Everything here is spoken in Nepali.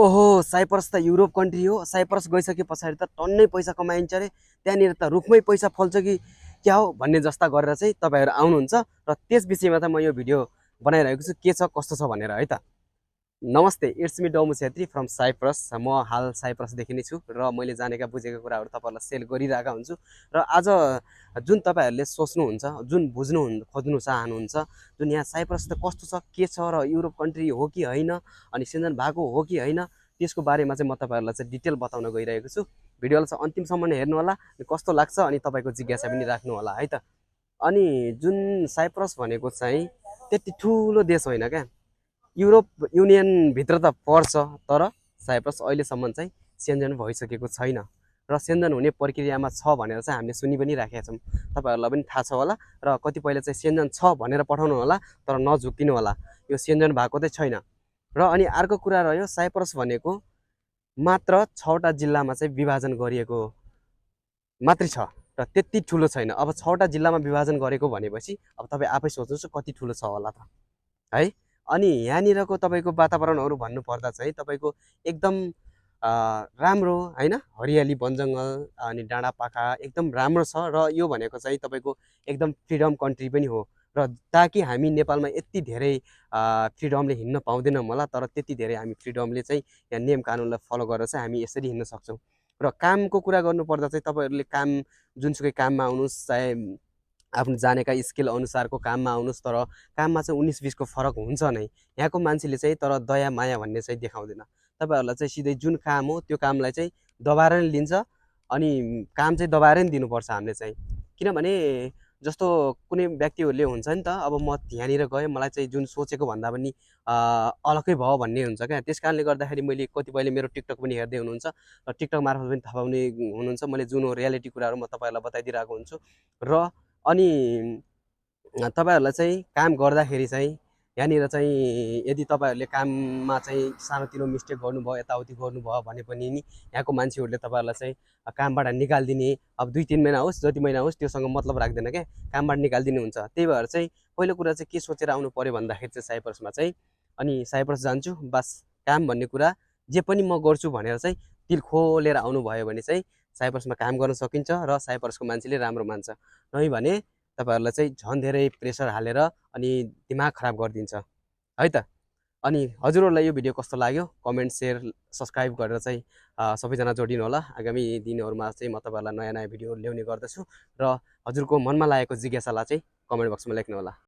ओहो साइप्रस त युरोप कन्ट्री हो। साइप्रस गइसके पछाडि त टन्नै पैसा कमाइन्छ अरे। त्यहाँनिर त रुखमै पैसा फल्छ कि क्या हो भन्ने जस्ता गरेर चाहिँ तपाईँहरू आउनुहुन्छ र त्यस विषयमा त म यो भिडियो बनाइरहेको छु, के छ कस्तो छ भनेर है त। नमस्ते, it's me Damu Chhetri from Cyprus. म हाल साइप्रसदेखि नै छु र मैले जानेका बुझेका कुराहरू तपाईँहरूलाई सेयर गरिरहेका हुन्छु। र आज जुन तपाईँहरूले सोच्नुहुन्छ, जुन बुझ्नु खोज्नु चाहनुहुन्छ, जुन यहाँ साइप्रस त कस्तो छ, के छ र युरोप कन्ट्री हो कि होइन, अनि सिन्जन भएको हो कि होइन, त्यसको बारेमा चाहिँ म तपाईँहरूलाई चाहिँ डिटेल बताउन गइरहेको छु। भिडियोलाई चाहिँ अन्तिमसम्म हेर्नु होला, कस्तो लाग्छ अनि तपाईँको जिज्ञासा पनि राख्नु होला है त। अनि जुन साइप्रस भनेको चाहिँ त्यति ठुलो देश होइन क्या, युरोप युनियनभित्र त पर्छ, तर साइप्रस अहिलेसम्म चाहिँ सेन्जन भइसकेको छैन र सेन्जन हुने प्रक्रियामा छ भनेर चाहिँ हामीले सुनि पनि राखेका छौँ। तपाईँहरूलाई पनि थाहा छ होला र कतिपयले चाहिँ सेन्जन छ भनेर पठाउनु होला, तर नझुक्किनु होला, यो सेन्जन भएको चाहिँ छैन। र अनि अर्को कुरा रह्यो, साइप्रस भनेको मात्र 6वटा जिल्लामा चाहिँ विभाजन गरिएको मात्रै छ र त्यति ठुलो छैन। अब 6वटा जिल्लामा विभाजन गरेको भनेपछि अब तपाईँ आफै सोच्नुहोस् कति ठुलो छ होला त है। अनि यहाँनिरको तपाईँको वातावरणहरू भन्नुपर्दा चाहिँ तपाईँको एकदम राम्रो होइन, हरियाली वनजङ्गल अनि डाँडापाखा एकदम राम्रो छ। र यो भनेको चाहिँ तपाईँको एकदम फ्रिडम कन्ट्री पनि हो। र ताकि हामी नेपालमा यति धेरै फ्रिडमले हिँड्न पाउँदैनौँ होला, तर त्यति धेरै हामी फ्रिडमले चाहिँ यहाँ नियम कानुनलाई फलो गरेर चाहिँ हामी यसरी हिँड्न सक्छौँ। र कामको कुरा गर्नुपर्दा चाहिँ तपाईँहरूले काम जुनसुकै काममा आउनुहोस्, चाहे आफ्नो जानेका स्किल अनुसारको काममा आउनुहोस्, तर काममा चाहिँ 19-20को फरक हुन्छ नै। यहाँको मान्छेले चाहिँ तर दया माया भन्ने चाहिँ देखाउँदैन। तपाईँहरूलाई चाहिँ सिधै जुन काम हो त्यो कामलाई चाहिँ दबाएर नै लिन्छ, अनि काम चाहिँ दबाएर नै दिनुपर्छ हामीले चाहिँ। किनभने जस्तो कुनै व्यक्तिहरूले हुन्छ नि त, अब म यहाँनिर गएँ, मलाई चाहिँ जुन सोचेको भन्दा पनि अलग्गै भयो भन्ने हुन्छ क्या। त्यस कारणले गर्दाखेरि मैले कतिपयले मेरो टिकटक पनि हेर्दै हुनुहुन्छ र टिकटक मार्फत पनि थाहा पाउने हुनुहुन्छ। मैले जुन रियालिटी कुराहरू म तपाईँहरूलाई बताइदिरहेको हुन्छु। र अनि तपाईँहरूलाई चाहिँ काम गर्दाखेरि चाहिँ यहाँनिर चाहिँ यदि तपाईँहरूले काममा चाहिँ सानोतिनो मिस्टेक गर्नुभयो, यताउति गर्नुभयो भने पनि नि यहाँको मान्छेहरूले तपाईँहरूलाई चाहिँ कामबाट निकालिदिने, अब 2-3 महिना होस् जति महिना होस् त्योसँग मतलब राख्दैन क्या, कामबाट निकालिदिने हुन्छ। त्यही भएर चाहिँ पहिलो कुरा चाहिँ के सोचेर आउनु पऱ्यो भन्दाखेरि चाहिँ साइप्रसमा चाहिँ, अनि साइप्रस जान्छु बस काम भन्ने कुरा जे पनि म गर्छु भनेर चाहिँ दिल खोलेर आउनुभयो भने चाहिँ साइप्रसमा काम गर्न सकिन्छ र साइप्रसको मान्छेले राम्रो मान्छ। नै भने तपाईँहरूलाई चाहिँ झन् धेरै प्रेसर हालेर अनि दिमाग खराब गरिदिन्छ है त। अनि हजुरहरूलाई यो भिडियो कस्तो लाग्यो कमेन्ट, सेयर, सब्सक्राइब गरेर चाहिँ सबैजना जोडिनु होला। आगामी दिनहरूमा चाहिँ म तपाईँहरूलाई नयाँ नयाँ भिडियो ल्याउने गर्दछु र हजुरको मनमा लागेको जिज्ञासालाई चाहिँ कमेन्ट बक्समा लेख्नु होला।